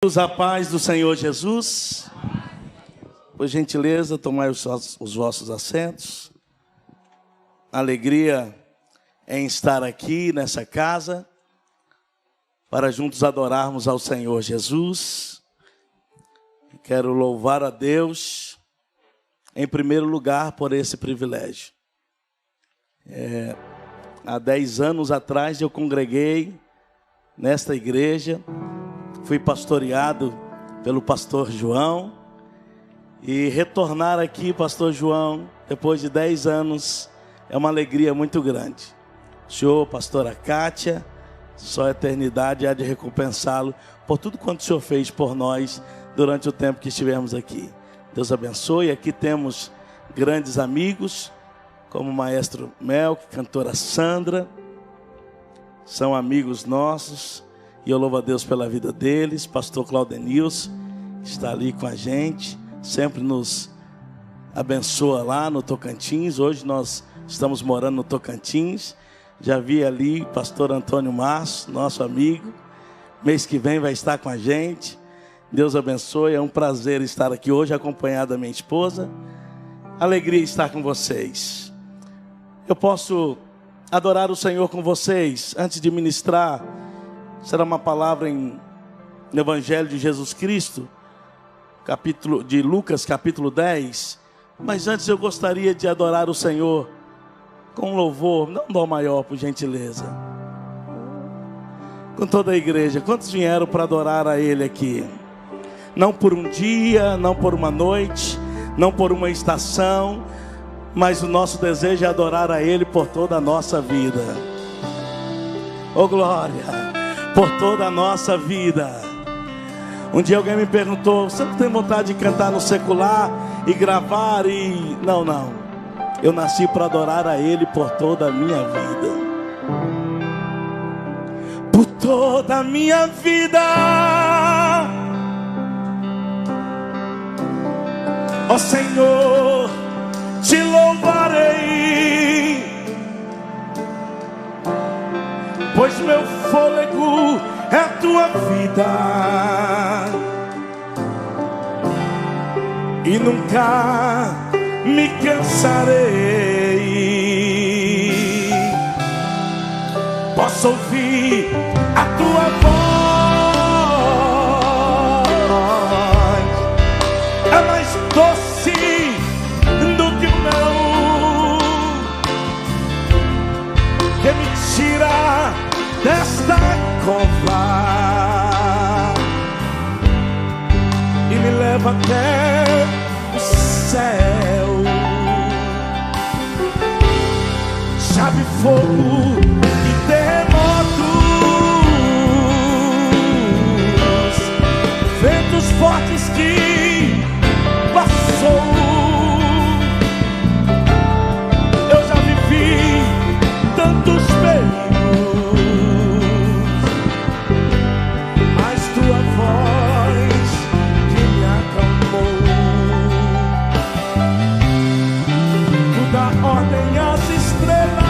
A paz do Senhor Jesus. Por gentileza, tomai os vossos assentos. Alegria em estar aqui nessa casa, para juntos adorarmos ao Senhor Jesus. Quero louvar a Deus, em primeiro lugar, por esse privilégio. Há 10 anos atrás eu congreguei nesta igreja. Fui pastoreado pelo pastor João. E retornar aqui, pastor João, depois de 10 anos, é uma alegria muito grande. O senhor, pastora Kátia, só a eternidade há de recompensá-lo por tudo quanto o senhor fez por nós durante o tempo que estivemos aqui. Deus abençoe. Aqui temos grandes amigos, como o maestro Melk, cantora Sandra. São amigos nossos. E eu louvo a Deus pela vida deles. Pastor Claudenilson, que está ali com a gente, sempre nos abençoa lá no Tocantins. Hoje nós estamos morando no Tocantins. Já vi ali pastor Antônio Márcio, nosso amigo. Mês que vem vai estar com a gente. Deus abençoe. É um prazer estar aqui hoje acompanhado da minha esposa. Alegria estar com vocês. Eu posso adorar o Senhor com vocês. Antes de ministrar, será uma palavra no Evangelho de Jesus Cristo, capítulo de Lucas, capítulo 10. Mas antes eu gostaria de adorar o Senhor com um louvor, não dó maior, por gentileza. Com toda a igreja. Quantos vieram para adorar a Ele aqui? Não por um dia, não por uma noite, não por uma estação, mas o nosso desejo é adorar a Ele por toda a nossa vida. Oh glória! Por toda a nossa vida. Um dia alguém me perguntou: você não tem vontade de cantar no secular e gravar e... Não. Eu nasci para adorar a Ele por toda a minha vida. Por toda a minha vida. Ó Senhor, te louvarei, pois meu fôlego é a tua vida, e nunca me cansarei. Posso ouvir a tua voz, é mais doce do que o mel, que me tira desta cova e me leva até o céu. Chave, fogo e terremotos, ventos fortes que passou. Eu já vivi tantos perigos, mas tua voz que me acalmou. Tu dá ordem às estrelas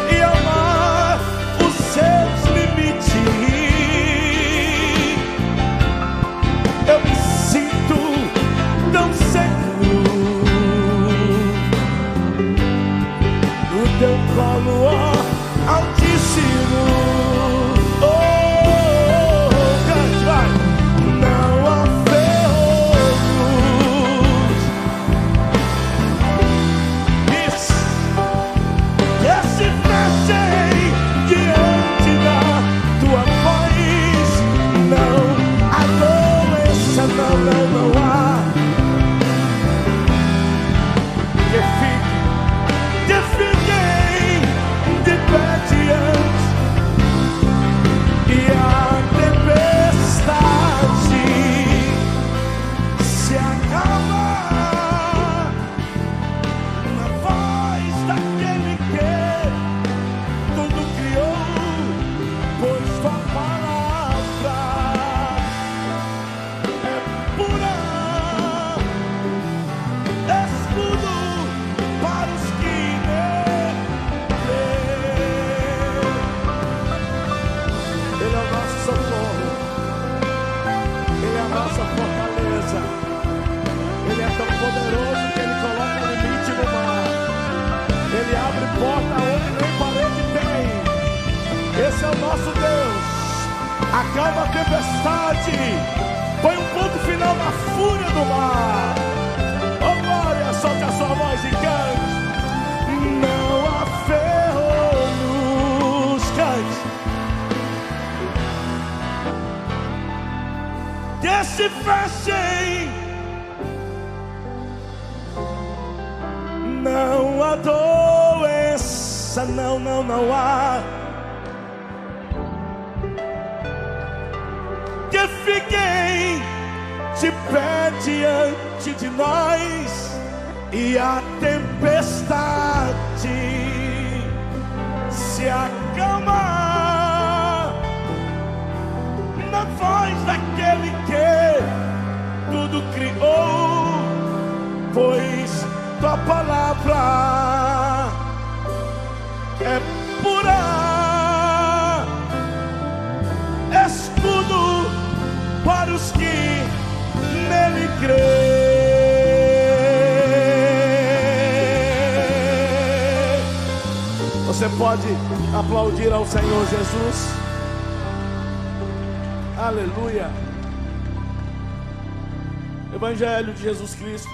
e ao mar os seus limites. nossa fortaleza. Ele é tão poderoso que Ele coloca limite no mar. Ele abre porta onde nem parede tem. Esse é o nosso Deus. Acalma a tempestade. Põe um ponto final na fúria do mar. Oh glória, solte a sua voz e cante. Não há ferrolhos, cante, que se fechem. Não há doença, não há que fiquem de pé diante de nós. E a tempestade se acalma na voz daquele que tudo criou, pois tua palavra é pura, escudo para os que nele creem. Você pode aplaudir ao Senhor Jesus? Aleluia. Evangelho de Jesus Cristo,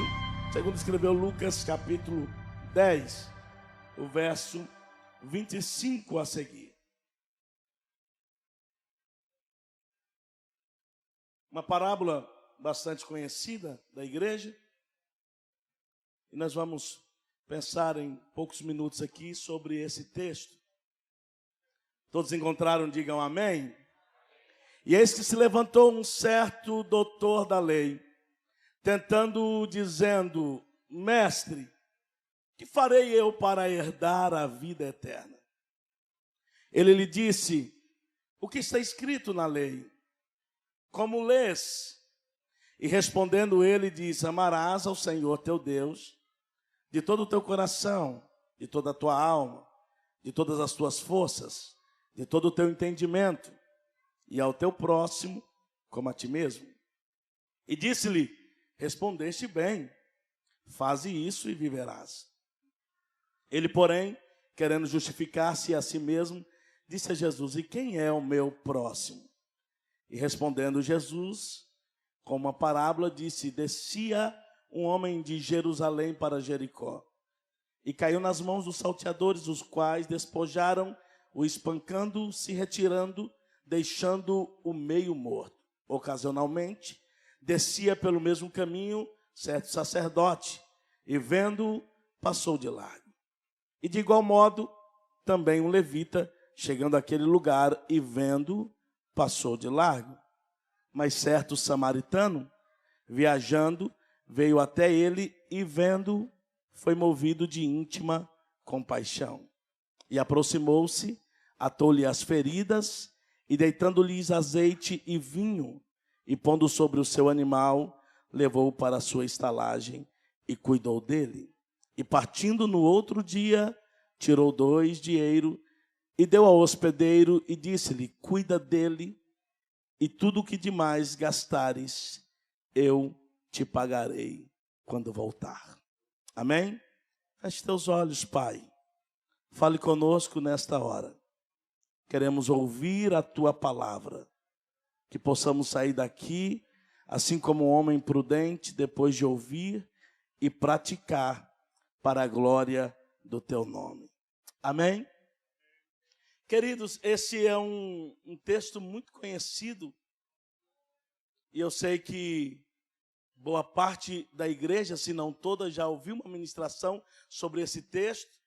segundo escreveu Lucas, capítulo 10, o verso 25 a seguir. Uma parábola bastante conhecida da igreja. E nós vamos pensar em poucos minutos aqui sobre esse texto. Todos encontraram? Digam amém. E eis que se levantou um certo doutor da lei, dizendo: mestre, que farei eu para herdar a vida eterna? Ele lhe disse: o que está escrito na lei? Como lês? E respondendo ele, disse: amarás ao Senhor teu Deus de todo o teu coração, de toda a tua alma, de todas as tuas forças, de todo o teu entendimento, e ao teu próximo como a ti mesmo. E disse-lhe: respondeste bem, faze isso e viverás. Ele, porém, querendo justificar-se a si mesmo, disse a Jesus: e quem é o meu próximo? E respondendo Jesus, com uma parábola, disse: descia um homem de Jerusalém para Jericó, e caiu nas mãos dos salteadores, os quais despojaram, o espancando, se retirando, deixando o meio morto. Ocasionalmente, descia pelo mesmo caminho certo sacerdote, e vendo-o, passou de largo. E de igual modo, também um levita, chegando àquele lugar e vendo-o, passou de largo. Mas certo samaritano, viajando, veio até ele e vendo-o, foi movido de íntima compaixão. E aproximou-se, atou-lhe as feridas, e deitando-lhes azeite e vinho, e pondo sobre o seu animal, levou-o para a sua estalagem e cuidou dele. E partindo no outro dia, tirou 2 dinheiros e deu ao hospedeiro e disse-lhe: cuida dele, e tudo o que demais gastares, eu te pagarei quando voltar. Amém? Feche teus olhos, Pai. Fale conosco nesta hora. Queremos ouvir a tua palavra. Que possamos sair daqui, assim como um homem prudente, depois de ouvir e praticar para a glória do teu nome. Amém? Queridos, esse é um texto muito conhecido. E eu sei que boa parte da igreja, se não toda, já ouviu uma ministração sobre esse texto.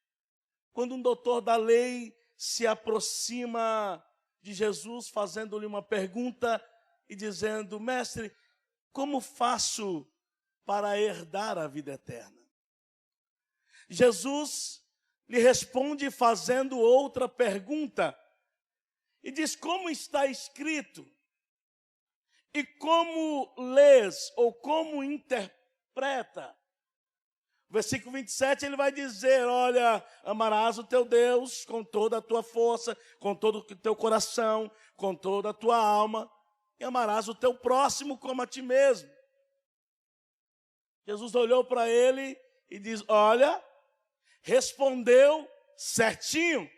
Quando um doutor da lei se aproxima de Jesus, fazendo-lhe uma pergunta e dizendo: mestre, como faço para herdar a vida eterna? Jesus lhe responde fazendo outra pergunta e diz: como está escrito? E como lês, ou como interpreta? Versículo 27, ele vai dizer: olha, amarás o teu Deus com toda a tua força, com todo o teu coração, com toda a tua alma. e amarás o teu próximo como a ti mesmo. Jesus olhou para ele e diz: olha, respondeu certinho.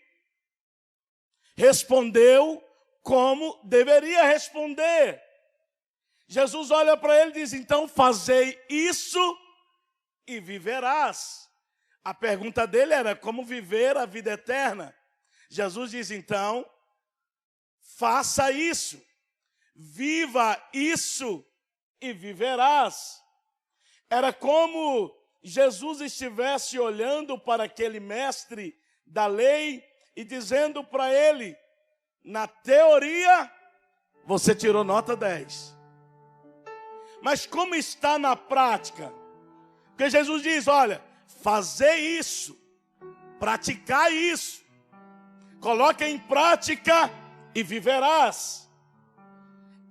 Respondeu como deveria responder. Jesus olha para ele e diz: então fazei isso e viverás. A pergunta dele era: como viver a vida eterna? Jesus diz: então, faça isso, viva isso e viverás. Era como Jesus estivesse olhando para aquele mestre da lei e dizendo para ele: na teoria, você tirou nota 10. Mas como está na prática? Porque Jesus diz: olha, fazer isso, praticar isso, coloque em prática e viverás.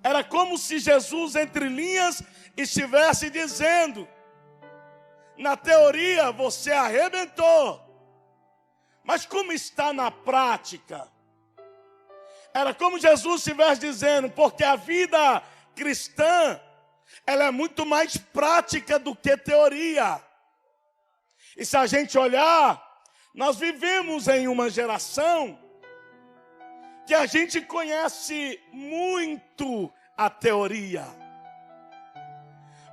Era como se Jesus, entre linhas, estivesse dizendo: na teoria você arrebentou, mas como está na prática? Era como Jesus estivesse dizendo: porque a vida cristã, ela é muito mais prática do que teoria. E se a gente olhar, nós vivemos em uma geração que a gente conhece muito a teoria.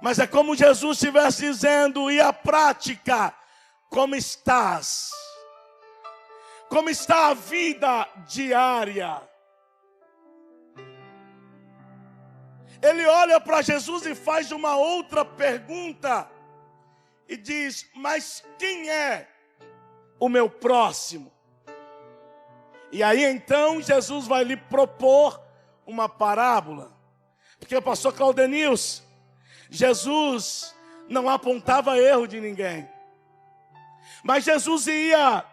Mas é como Jesus estivesse dizendo: e a prática, como estás? Como está a vida diária? Ele olha para Jesus e faz uma outra pergunta e diz: mas quem é o meu próximo? E aí então Jesus vai lhe propor uma parábola. Porque, pastor Claudenilson, Jesus não apontava erro de ninguém, mas Jesus ia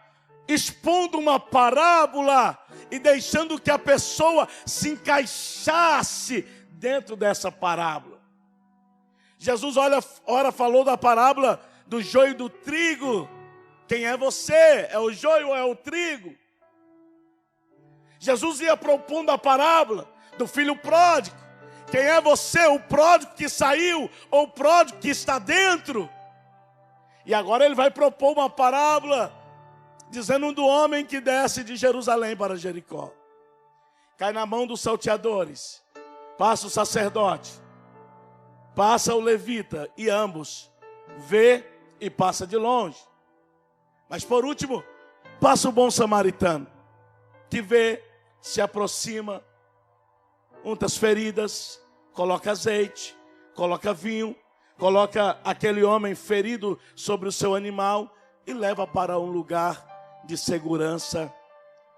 expondo uma parábola e deixando que a pessoa se encaixasse dentro dessa parábola. Jesus ora falou da parábola do joio e do trigo. Quem é você? É o joio ou é o trigo? Jesus ia propondo a parábola do filho pródigo. Quem é você? O pródigo que saiu ou o pródigo que está dentro? E agora ele vai propor uma parábola dizendo do homem que desce de Jerusalém para Jericó. Cai na mão dos salteadores. Passa o sacerdote, passa o levita, e ambos vê e passa de longe. Mas por último, passa o bom samaritano, que vê, se aproxima, unta as feridas, coloca azeite, coloca vinho, coloca aquele homem ferido sobre o seu animal e leva para um lugar de segurança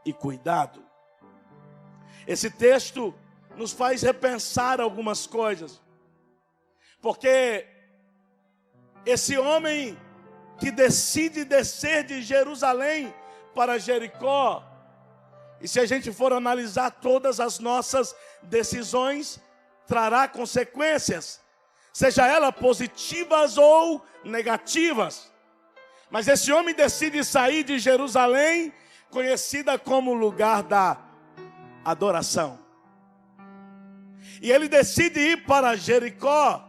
e cuidado. Esse texto nos faz repensar algumas coisas, porque esse homem que decide descer de Jerusalém para Jericó, e se a gente for analisar todas as nossas decisões, trará consequências, seja elas positivas ou negativas. Mas esse homem decide sair de Jerusalém, conhecida como lugar da adoração. E ele decide ir para Jericó,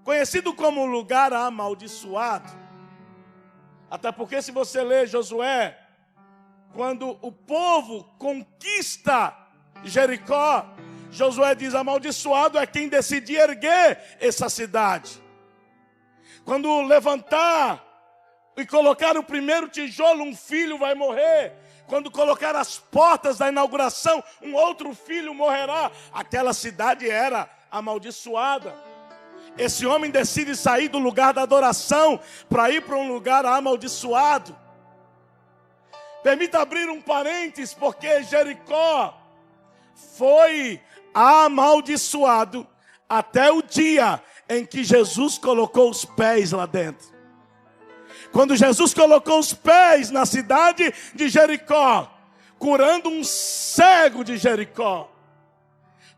conhecido como lugar amaldiçoado. Até porque, se você ler Josué, quando o povo conquista Jericó, Josué diz: amaldiçoado é quem decidir erguer essa cidade. Quando levantar e colocar o primeiro tijolo, um filho vai morrer. Quando colocar as portas da inauguração, um outro filho morrerá. Aquela cidade era amaldiçoada. Esse homem decide sair do lugar da adoração para ir para um lugar amaldiçoado. Permita abrir um parênteses, porque Jericó foi amaldiçoado até o dia em que Jesus colocou os pés lá dentro. Quando Jesus colocou os pés na cidade de Jericó, curando um cego de Jericó,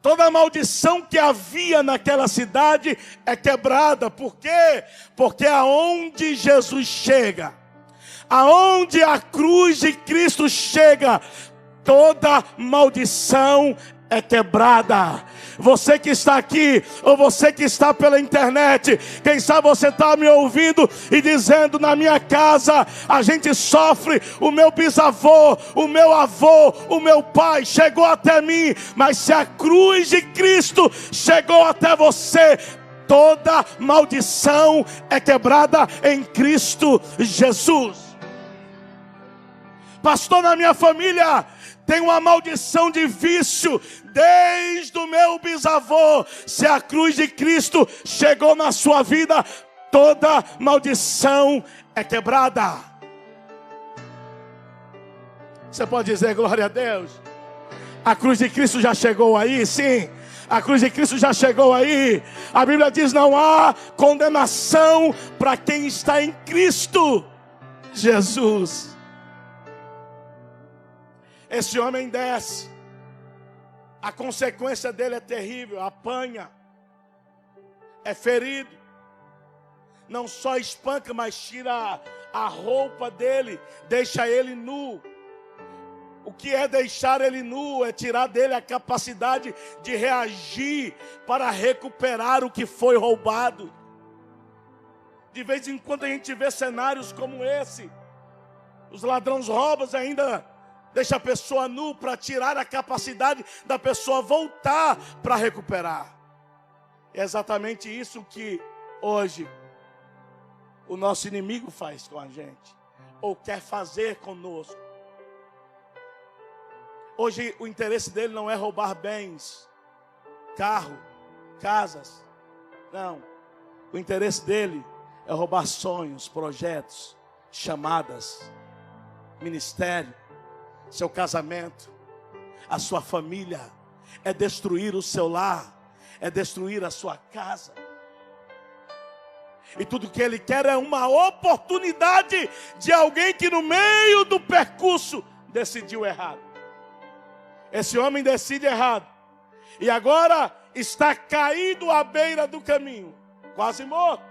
toda a maldição que havia naquela cidade é quebrada. Por quê? Porque aonde Jesus chega, aonde a cruz de Cristo chega, toda maldição é quebrada. Você que está aqui, ou você que está pela internet, quem sabe você está me ouvindo e dizendo: na minha casa a gente sofre, o meu bisavô, o meu avô, o meu pai chegou até mim, mas se a cruz de Cristo chegou até você, toda maldição é quebrada em Cristo Jesus. Pastor, na minha família tem uma maldição de vício desde o meu bisavô. Se a cruz de Cristo chegou na sua vida, toda maldição é quebrada. Você pode dizer glória a Deus? A cruz de Cristo já chegou aí, sim. A cruz de Cristo já chegou aí. A Bíblia diz: não há condenação para quem está em Cristo Jesus. Esse homem desce, a consequência dele é terrível, apanha, é ferido, não só espanca, mas tira a roupa dele, deixa ele nu. O que é deixar ele nu? É tirar dele a capacidade de reagir para recuperar o que foi roubado. De vez em quando a gente vê cenários como esse, os ladrões roubam ainda, deixa a pessoa nu para tirar a capacidade da pessoa voltar para recuperar. É exatamente isso que hoje o nosso inimigo faz com a gente, ou quer fazer conosco. Hoje o interesse dele não é roubar bens, carro, casas. Não. O interesse dele é roubar sonhos, projetos, chamadas, ministério, seu casamento, a sua família. É destruir o seu lar, é destruir a sua casa. E tudo que ele quer é uma oportunidade de alguém que no meio do percurso decidiu errado. Esse homem decide errado, e agora está caído à beira do caminho, quase morto.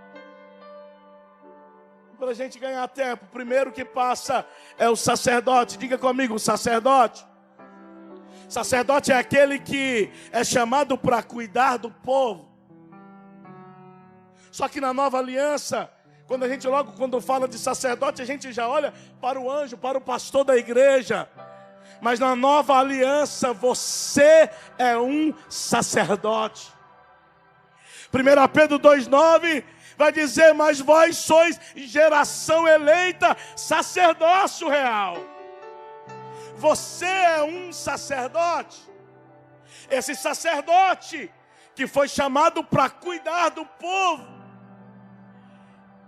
Para a gente ganhar tempo, o primeiro que passa é o sacerdote. Diga comigo, o sacerdote. Sacerdote é aquele que é chamado para cuidar do povo. Só que na nova aliança, quando fala de sacerdote, a gente já olha para o anjo, para o pastor da igreja. Mas na nova aliança, você é um sacerdote. 1 Pedro 2,9 vai dizer: mas vós sois geração eleita, sacerdócio real. Você é um sacerdote. Esse sacerdote que foi chamado para cuidar do povo,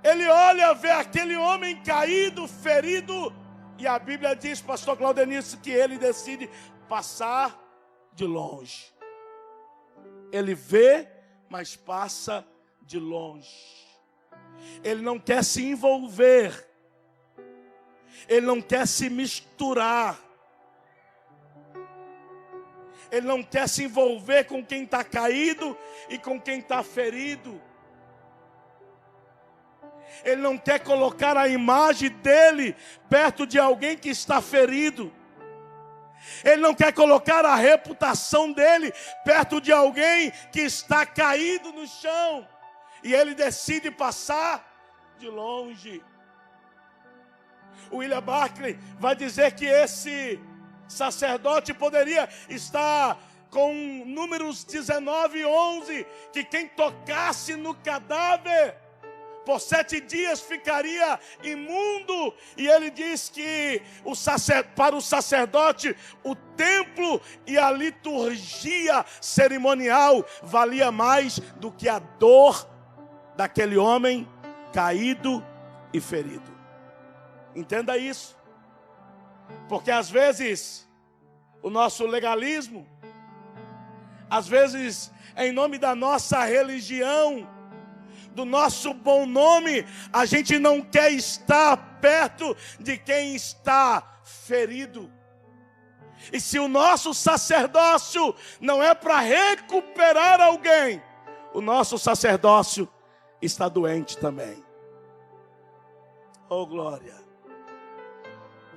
ele olha, vê aquele homem caído, ferido, e a Bíblia diz, pastor Claudenilson, que ele decide passar de longe. Ele vê, mas passa de longe. Ele não quer se envolver. Ele não quer se misturar. Ele não quer se envolver com quem está caído e com quem está ferido. Ele não quer colocar a imagem dele perto de alguém que está ferido. Ele não quer colocar a reputação dele perto de alguém que está caído no chão. E ele decide passar de longe. O William Barclay vai dizer que esse sacerdote poderia estar com Números 19:11, que quem tocasse no cadáver por 7 dias ficaria imundo. E ele diz que para o sacerdote o templo e a liturgia cerimonial valia mais do que a dor daquele homem caído e ferido. Entenda isso. Porque às vezes o nosso legalismo, às vezes em nome da nossa religião, do nosso bom nome, a gente não quer estar perto de quem está ferido. E se o nosso sacerdócio não é para recuperar alguém, o nosso sacerdócio está doente também. Oh glória!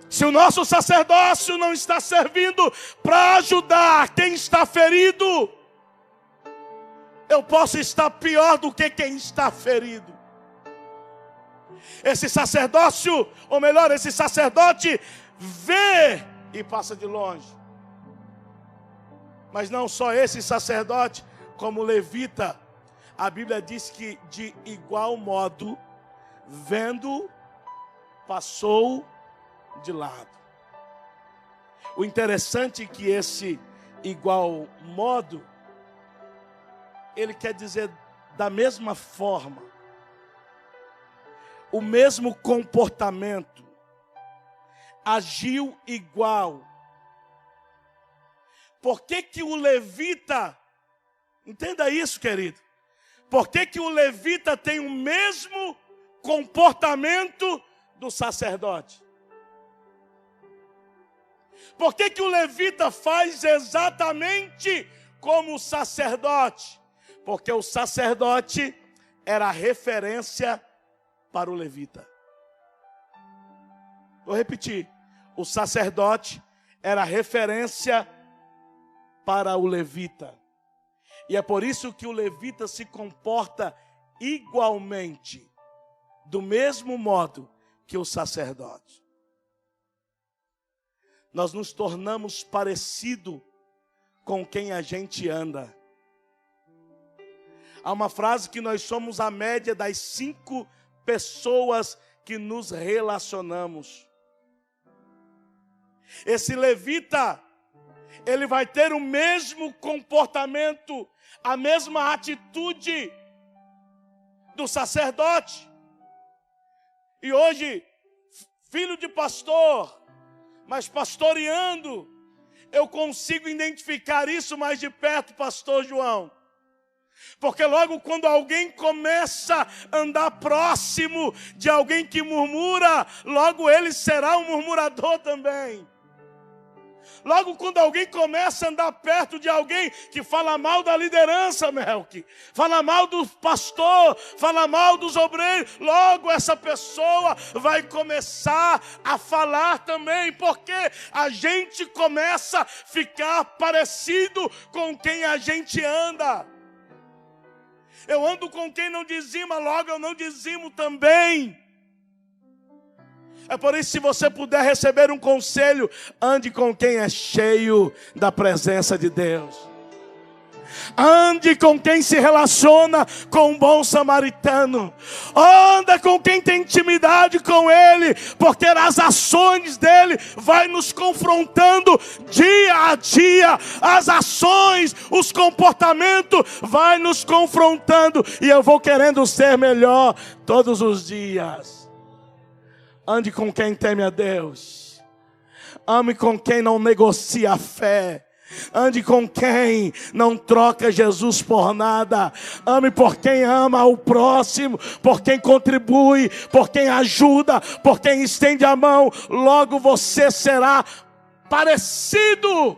Se o nosso sacerdócio não está servindo para ajudar quem está ferido, eu posso estar pior do que quem está ferido. Esse sacerdócio, ou melhor, esse sacerdote vê e passa de longe. Mas não só esse sacerdote, como o levita, a Bíblia diz que de igual modo, vendo, passou de lado. O interessante é que esse igual modo, ele quer dizer da mesma forma, o mesmo comportamento, agiu igual. Por que que o levita, entenda isso, querido, por que que o levita tem o mesmo comportamento do sacerdote? Por que que o levita faz exatamente como o sacerdote? Porque o sacerdote era referência para o levita. Vou repetir. O sacerdote era referência para o levita. E é por isso que o levita se comporta igualmente, do mesmo modo que o sacerdote. Nós nos tornamos parecido com quem a gente anda. Há uma frase que nós somos a média das 5 pessoas que nos relacionamos. Esse levita, ele vai ter o mesmo comportamento, a mesma atitude do sacerdote. E hoje, filho de pastor, mas pastoreando, eu consigo identificar isso mais de perto, pastor João. Porque logo quando alguém começa a andar próximo de alguém que murmura, logo ele será um murmurador também. Logo quando alguém começa a andar perto de alguém que fala mal da liderança, Melqui, fala mal do pastor, fala mal dos obreiros, logo essa pessoa vai começar a falar também, porque a gente começa a ficar parecido com quem a gente anda. Eu ando com quem não dizima, logo eu não dizimo também. É por isso, se você puder receber um conselho, ande com quem é cheio da presença de Deus. Ande com quem se relaciona com um bom samaritano. Anda com quem tem intimidade com ele, porque as ações dele vai nos confrontando dia a dia. As ações, os comportamentos vai nos confrontando, e eu vou querendo ser melhor todos os dias. Ande com quem teme a Deus. Ame com quem não negocia a fé. Ande com quem não troca Jesus por nada. Ame por quem ama o próximo, por quem contribui, por quem ajuda, por quem estende a mão. Logo você será parecido.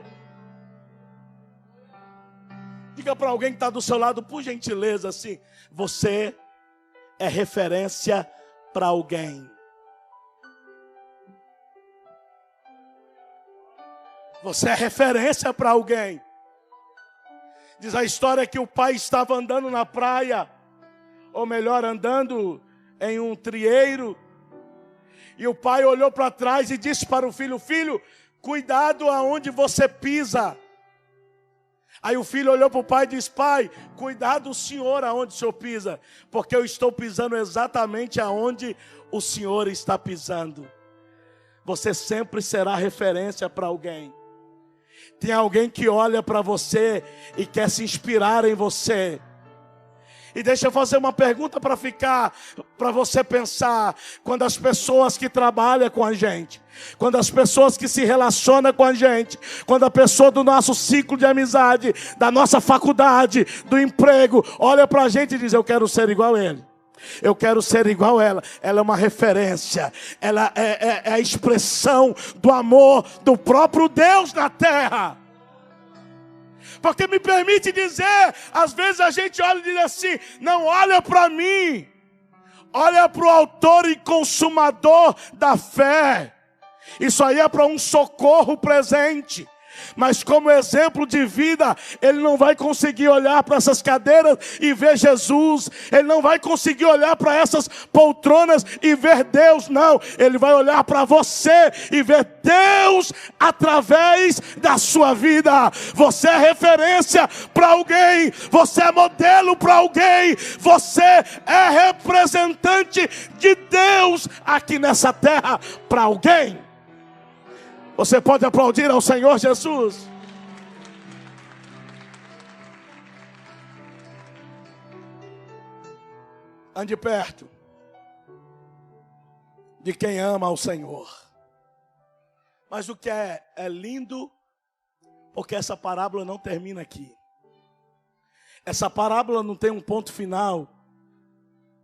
Diga para alguém que está do seu lado, por gentileza, assim: você é referência para alguém. Você é referência para alguém. Diz a história que o pai estava andando na praia, ou melhor, andando em um trieiro, e o pai olhou para trás e disse para o filho: filho, cuidado aonde você pisa. Aí o filho olhou para o pai e disse: pai, cuidado o senhor aonde o senhor pisa, porque eu estou pisando exatamente aonde o senhor está pisando. Você sempre será referência para alguém. Tem alguém que olha para você e quer se inspirar em você. E deixa eu fazer uma pergunta para você pensar. Quando as pessoas que trabalham com a gente, quando as pessoas que se relacionam com a gente, quando a pessoa do nosso ciclo de amizade, da nossa faculdade, do emprego, olha para a gente e diz: eu quero ser igual a ele. Eu quero ser igual a ela. Ela é uma referência. Ela é a expressão do amor do próprio Deus na terra. Porque me permite dizer, às vezes a gente olha e diz assim: não olha para mim, olha para o autor e consumador da fé. Isso aí é para um socorro presente. Mas como exemplo de vida, ele não vai conseguir olhar para essas cadeiras e ver Jesus. Ele não vai conseguir olhar para essas poltronas e ver Deus, não. Ele vai olhar para você e ver Deus através da sua vida. Você é referência para alguém. Você é modelo para alguém. Você é representante de Deus aqui nessa terra para alguém. Você pode aplaudir ao Senhor Jesus? Ande perto de quem ama ao Senhor. Mas o que é lindo, porque essa parábola não termina aqui. Essa parábola não tem um ponto final,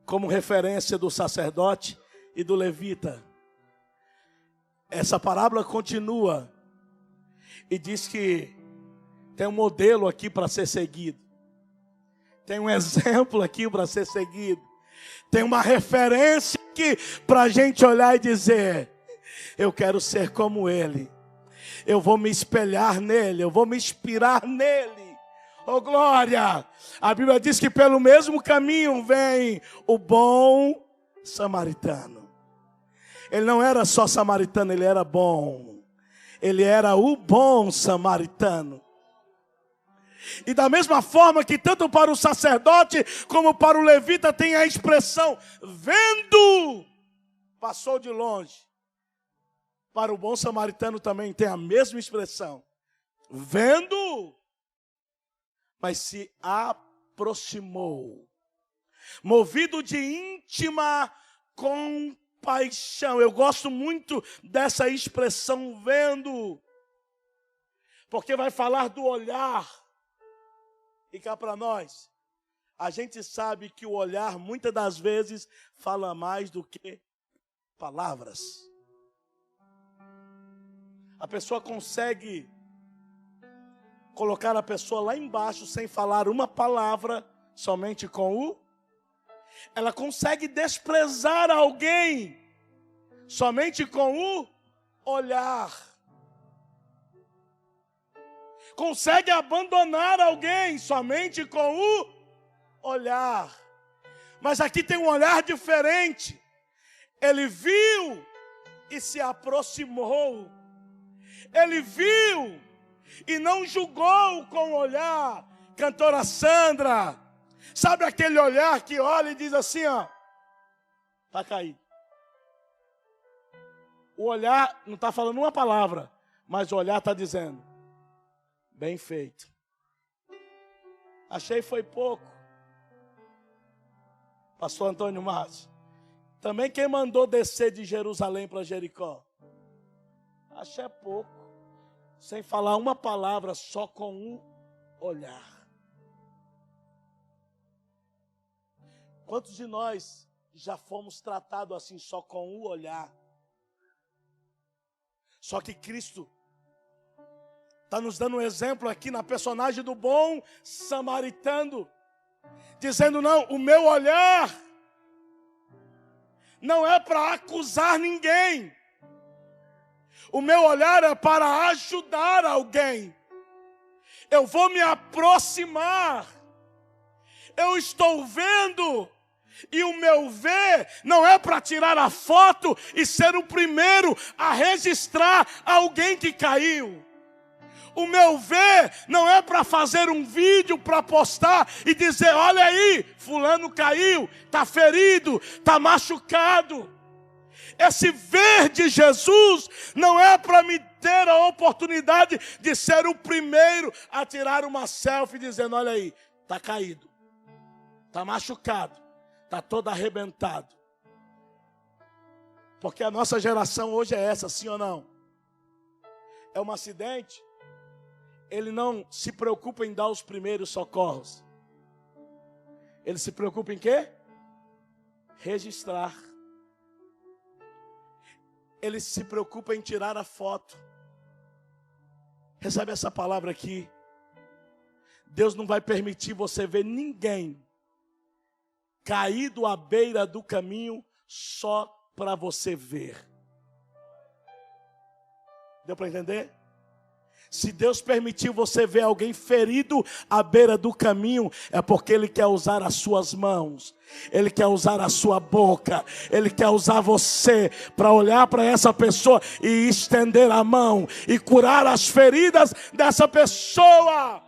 como referência do sacerdote e do levita. Essa parábola continua e diz que tem um modelo aqui para ser seguido. Tem um exemplo aqui para ser seguido. Tem uma referência aqui para a gente olhar e dizer: eu quero ser como ele. Eu vou me espelhar nele, eu vou me inspirar nele. Oh glória! A Bíblia diz que pelo mesmo caminho vem o bom samaritano. Ele não era só samaritano, ele era bom. Ele era o bom samaritano. E da mesma forma que tanto para o sacerdote como para o levita tem a expressão vendo, passou de longe. Para o bom samaritano também tem a mesma expressão. Vendo, mas se aproximou. Movido de íntima compaixão. Eu gosto muito dessa expressão vendo, porque vai falar do olhar. E cá para nós, a gente sabe que o olhar muitas das vezes fala mais do que palavras. A pessoa consegue colocar a pessoa lá embaixo sem falar uma palavra, somente com o... Ela consegue desprezar alguém somente com o olhar. Consegue abandonar alguém somente com o olhar. Mas aqui tem um olhar diferente. Ele viu e se aproximou. Ele viu e não julgou com o olhar. Cantora Sandra, sabe aquele olhar que olha e diz assim, ó, está caído. O olhar não está falando uma palavra, mas o olhar está dizendo, bem feito. Achei foi pouco. Pastor Antônio Márcio, também quem mandou descer de Jerusalém para Jericó? Achei pouco. Sem falar uma palavra, só com um olhar. Quantos de nós já fomos tratados assim só com um olhar? Só que Cristo está nos dando um exemplo aqui na personagem do bom samaritano, dizendo não, o meu olhar não é para acusar ninguém. O meu olhar é para ajudar alguém. Eu vou me aproximar. Eu estou vendo. E o meu ver não é para tirar a foto e ser o primeiro a registrar alguém que caiu. O meu ver não é para fazer um vídeo para postar e dizer, olha aí, fulano caiu, está ferido, está machucado. Esse ver de Jesus não é para me ter a oportunidade de ser o primeiro a tirar uma selfie dizendo, olha aí, está caído, está machucado, está todo arrebentado. Porque a nossa geração hoje é essa, sim ou não? É um acidente, ele não se preocupa em dar os primeiros socorros. Ele se preocupa em quê? Registrar. Ele se preocupa em tirar a foto. Recebe essa palavra aqui. Deus não vai permitir você ver ninguém caído à beira do caminho só para você ver. Deu para entender? Se Deus permitir você ver alguém ferido à beira do caminho, é porque Ele quer usar as suas mãos, Ele quer usar a sua boca, Ele quer usar você para olhar para essa pessoa e estender a mão e curar as feridas dessa pessoa.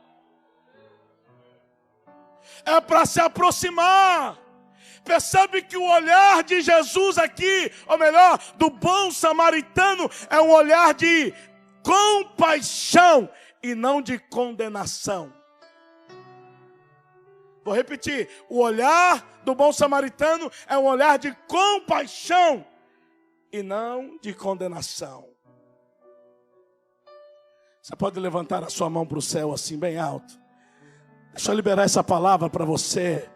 É para se aproximar. Percebe que o olhar de Jesus aqui, ou melhor, do bom samaritano, é um olhar de compaixão e não de condenação. Vou repetir, o olhar do bom samaritano é um olhar de compaixão e não de condenação. Você pode levantar a sua mão para o céu assim bem alto. Deixa eu liberar essa palavra para você,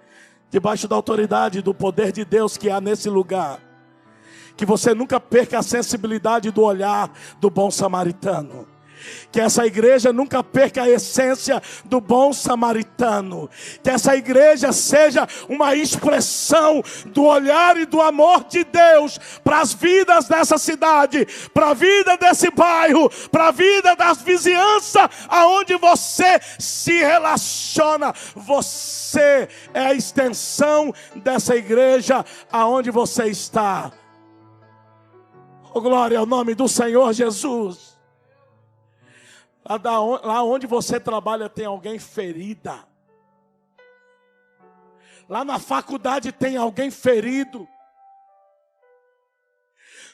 debaixo da autoridade do poder de Deus que há nesse lugar. Que você nunca perca a sensibilidade do olhar do bom samaritano. Que essa igreja nunca perca a essência do bom samaritano. Que essa igreja seja uma expressão do olhar e do amor de Deus para as vidas dessa cidade, para a vida desse bairro, para a vida das vizinhanças aonde você se relaciona. Você é a extensão dessa igreja aonde você está. Oh, glória ao nome do Senhor Jesus. Lá onde você trabalha tem alguém ferida. Lá na faculdade tem alguém ferido.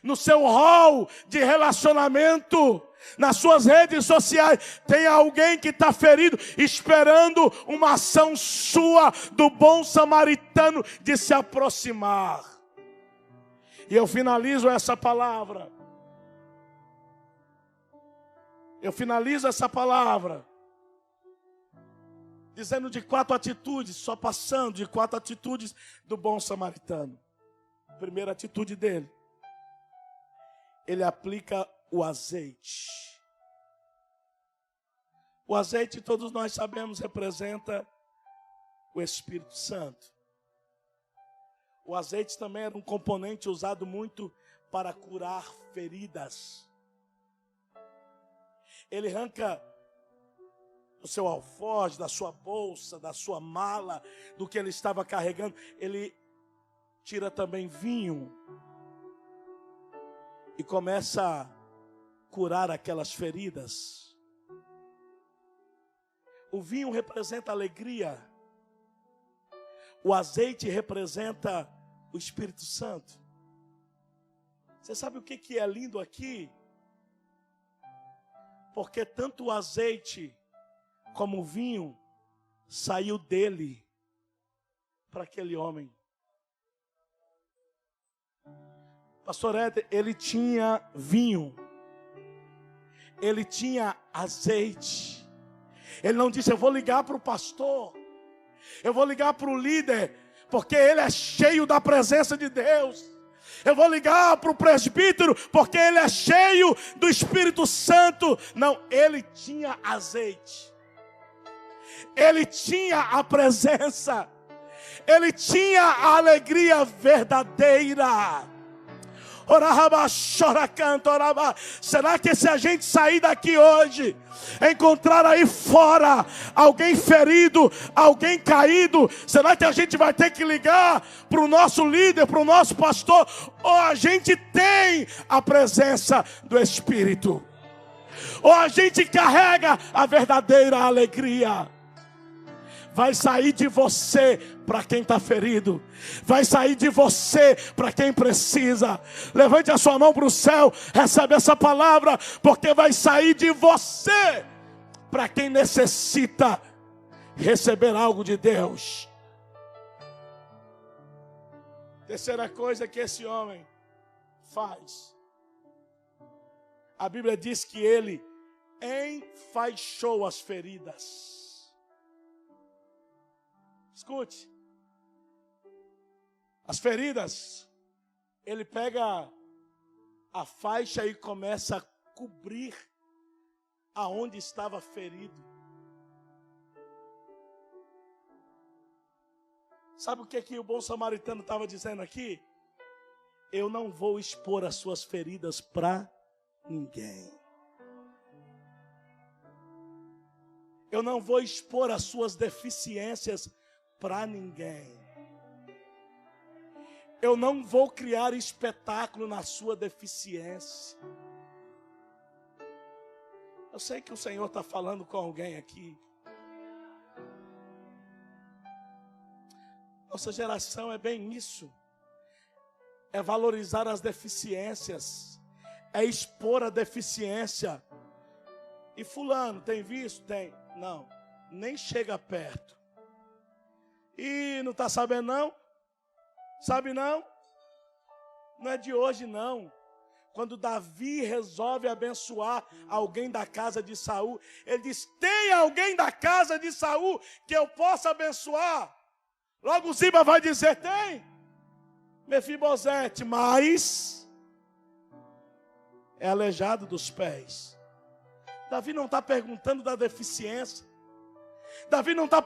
No seu hall de relacionamento, nas suas redes sociais, tem alguém que está ferido, esperando uma ação sua, do bom samaritano, de se aproximar. E eu finalizo essa palavra. Dizendo de 4 atitudes, só passando de 4 atitudes do bom samaritano. Primeira atitude dele. Ele aplica o azeite. O azeite, todos nós sabemos, representa o Espírito Santo. O azeite também era um componente usado muito para curar feridas. Ele arranca do seu alforje, da sua bolsa, da sua mala, do que ele estava carregando. Ele tira também vinho e começa a curar aquelas feridas. O vinho representa alegria. O azeite representa o Espírito Santo. Você sabe o que é lindo aqui? Porque tanto o azeite como o vinho saiu dele para aquele homem. Pastor Éder, ele tinha vinho, ele tinha azeite. Ele não disse: eu vou ligar para o pastor, eu vou ligar para o líder, porque ele é cheio da presença de Deus. Eu vou ligar para o presbítero, porque ele é cheio do Espírito Santo. Não, ele tinha azeite. Ele tinha a presença. Ele tinha a alegria verdadeira. Será que se a gente sair daqui hoje, encontrar aí fora alguém ferido, alguém caído, será que a gente vai ter que ligar para o nosso líder, para o nosso pastor? Ou a gente tem a presença do Espírito? Ou a gente carrega a verdadeira alegria? Vai sair de você para quem está ferido. Vai sair de você para quem precisa. Levante a sua mão para o céu. Recebe essa palavra. Porque vai sair de você para quem necessita receber algo de Deus. Terceira coisa que esse homem faz. A Bíblia diz que ele enfaixou as feridas. Escute, as feridas, ele pega a faixa e começa a cobrir aonde estava ferido. Sabe o que o bom samaritano estava dizendo aqui? Eu não vou expor as suas feridas para ninguém. Eu não vou expor as suas deficiências para ninguém. Eu não vou criar espetáculo na sua deficiência. Eu sei que o Senhor está falando com alguém aqui. Nossa geração é bem isso. É valorizar as deficiências. É expor a deficiência. E fulano, tem visto? Tem. Não, nem chega perto. E não está sabendo não? Sabe não? Não é de hoje não. Quando Davi resolve abençoar alguém da casa de Saul, ele diz, tem alguém da casa de Saul que eu possa abençoar? Logo Ziba vai dizer, tem. Mefibosete, mas é aleijado dos pés. Davi não está perguntando da deficiência. Davi não está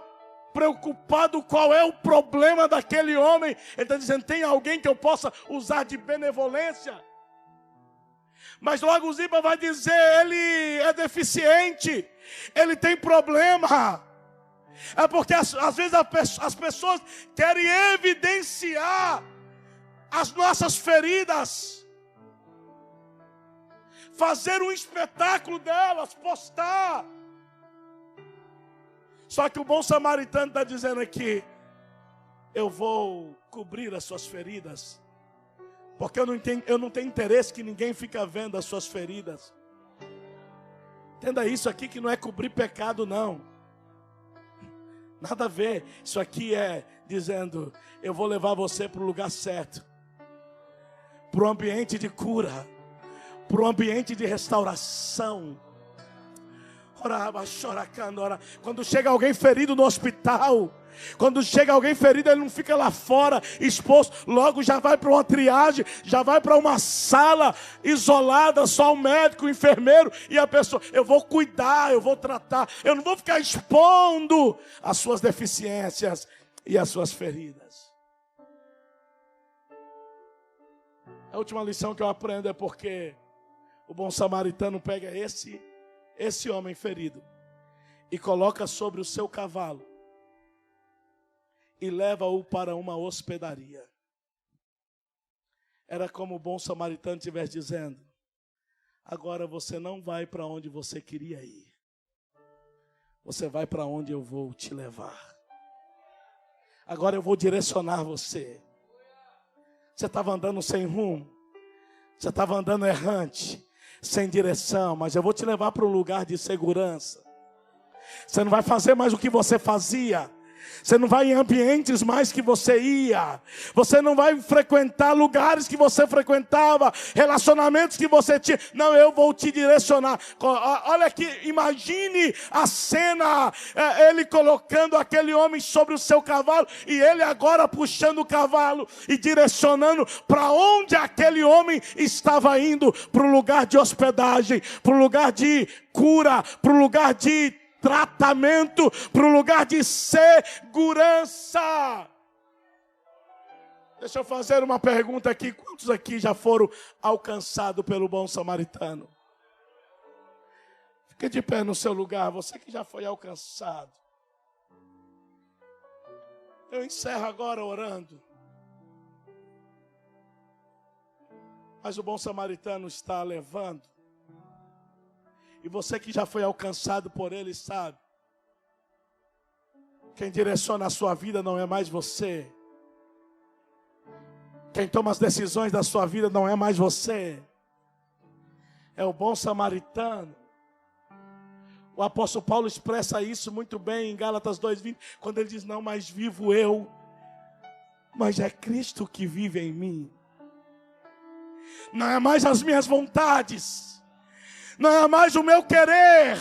preocupado qual é o problema daquele homem. Ele está dizendo, tem alguém que eu possa usar de benevolência? Mas logo Ziba vai dizer, ele é deficiente, ele tem problema. É porque às vezes as pessoas querem evidenciar as nossas feridas, fazer um espetáculo delas, postar. Só que o bom samaritano está dizendo aqui, eu vou cobrir as suas feridas, porque eu não tenho interesse que ninguém fique vendo as suas feridas. Entenda isso aqui, que não é cobrir pecado não. Nada a ver. Isso aqui é dizendo, eu vou levar você para o lugar certo, para o ambiente de cura, para o ambiente de restauração. Quando chega alguém ferido no hospital, quando chega alguém ferido, ele não fica lá fora exposto, logo já vai para uma triagem, já vai para uma sala isolada, só o médico, o enfermeiro e a pessoa. Eu vou cuidar, eu vou tratar, eu não vou ficar expondo as suas deficiências e as suas feridas. A última lição que eu aprendo é porque o bom samaritano pega esse homem ferido e coloca sobre o seu cavalo e leva-o para uma hospedaria. Era como o bom samaritano estivesse dizendo, agora você não vai para onde você queria ir, você vai para onde eu vou te levar. Agora eu vou direcionar você. Você estava andando sem rumo, você estava andando errante, sem direção, mas eu vou te levar para um lugar de segurança. Você não vai fazer mais o que você fazia. Você não vai em ambientes mais que você ia. Você não vai frequentar lugares que você frequentava, relacionamentos que você tinha. Não, eu vou te direcionar. Olha aqui, imagine a cena, ele colocando aquele homem sobre o seu cavalo e ele agora puxando o cavalo e direcionando para onde aquele homem estava indo, para o lugar de hospedagem, para o lugar de cura, para o lugar de tratamento, para um lugar de segurança. Deixa eu fazer uma pergunta aqui. Quantos aqui já foram alcançados pelo bom samaritano? Fique de pé no seu lugar, você que já foi alcançado. Eu encerro agora orando. Mas o bom samaritano está levando. E você que já foi alcançado por ele sabe, quem direciona a sua vida não é mais você. Quem toma as decisões da sua vida não é mais você. É o bom samaritano. O apóstolo Paulo expressa isso muito bem em Gálatas 2:20, quando ele diz, não mais vivo eu, mas é Cristo que vive em mim. Não é mais as minhas vontades, não é mais o meu querer,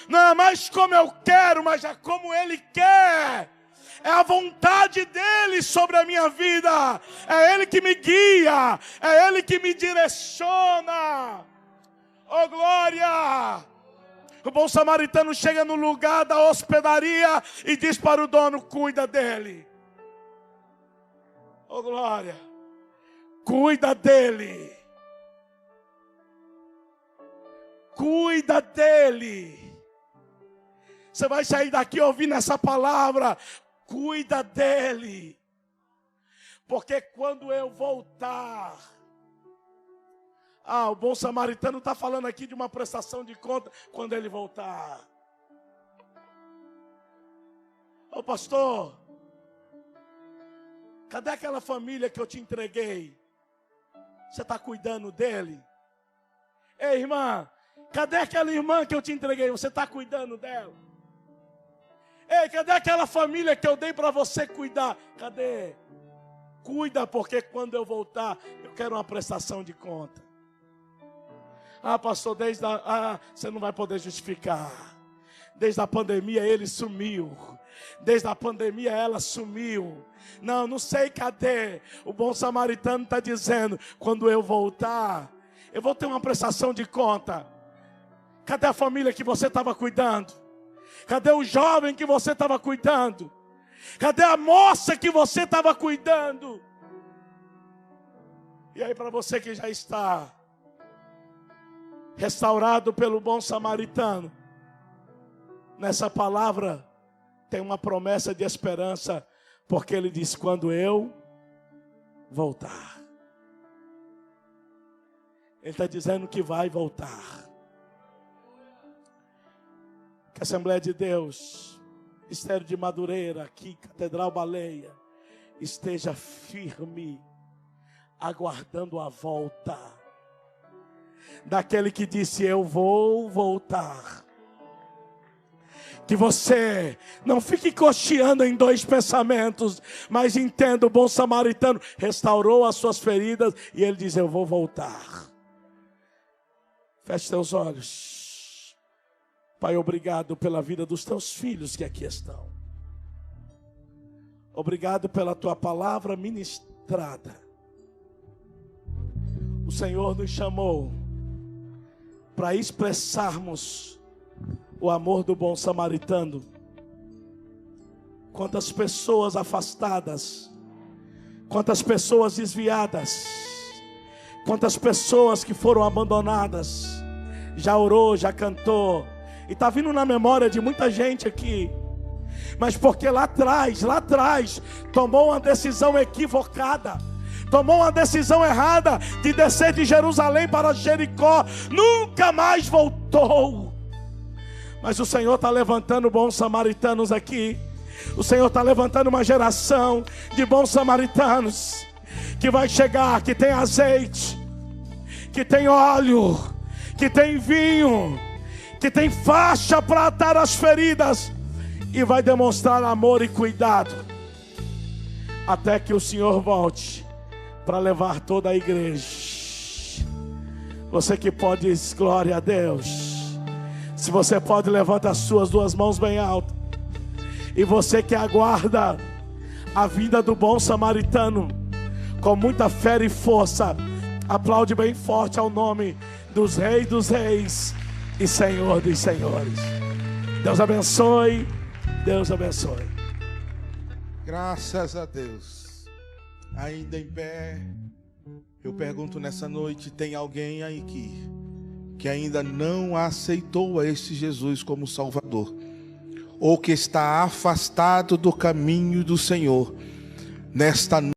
não é mais como eu quero, mas é como Ele quer. É a vontade dEle sobre a minha vida. É Ele que me guia, é Ele que me direciona. Oh glória! O bom samaritano chega no lugar da hospedaria e diz para o dono, cuida dele. Oh glória! Cuida dele. Cuida dele. Você vai sair daqui ouvindo essa palavra. Cuida dele. Porque quando eu voltar... o bom samaritano está falando aqui de uma prestação de conta quando ele voltar. Ô pastor, cadê aquela família que eu te entreguei? Você está cuidando dele? Ei, irmã, cadê aquela irmã que eu te entreguei? Você está cuidando dela? Ei, cadê aquela família que eu dei para você cuidar? Cadê? Cuida, porque quando eu voltar, eu quero uma prestação de conta. Pastor, você não vai poder justificar. Desde a pandemia ele sumiu. Desde a pandemia ela sumiu. Não sei cadê. O bom samaritano está dizendo, quando eu voltar, eu vou ter uma prestação de conta. Cadê a família que você estava cuidando? Cadê o jovem que você estava cuidando? Cadê a moça que você estava cuidando? E aí, para você que já está restaurado pelo bom samaritano, nessa palavra tem uma promessa de esperança, porque ele diz, quando eu voltar. Ele está dizendo que vai voltar. Que a Assembleia de Deus, Mistério de Madureira, aqui, Catedral Baleia, esteja firme, aguardando a volta daquele que disse, eu vou voltar. Que você não fique cocheando em dois pensamentos, mas entenda, o bom samaritano restaurou as suas feridas e ele diz, eu vou voltar. Feche teus olhos. Pai, obrigado pela vida dos teus filhos que aqui estão. Obrigado pela tua palavra ministrada. O Senhor nos chamou para expressarmos o amor do bom samaritano. Quantas pessoas afastadas, quantas pessoas desviadas, quantas pessoas que foram abandonadas, já orou, já cantou, e está vindo na memória de muita gente aqui, mas porque lá atrás, tomou uma decisão equivocada, tomou uma decisão errada de descer de Jerusalém para Jericó, nunca mais voltou. Mas o Senhor está levantando bons samaritanos aqui. O Senhor está levantando uma geração de bons samaritanos que vai chegar, que tem azeite, que tem óleo, que tem vinho, que tem faixa para atar as feridas, e vai demonstrar amor e cuidado até que o Senhor volte para levar toda a igreja. Você que pode dizer glória a Deus. Se você pode, levanta as suas duas mãos bem altas. E você que aguarda a vinda do bom samaritano com muita fé e força, aplaude bem forte ao nome dos reis e Senhor dos senhores. Deus abençoe. Deus abençoe. Graças a Deus. Ainda em pé, eu pergunto nessa noite, tem alguém aí que ainda não aceitou a este Jesus como Salvador, ou que está afastado do caminho do Senhor, nesta noite?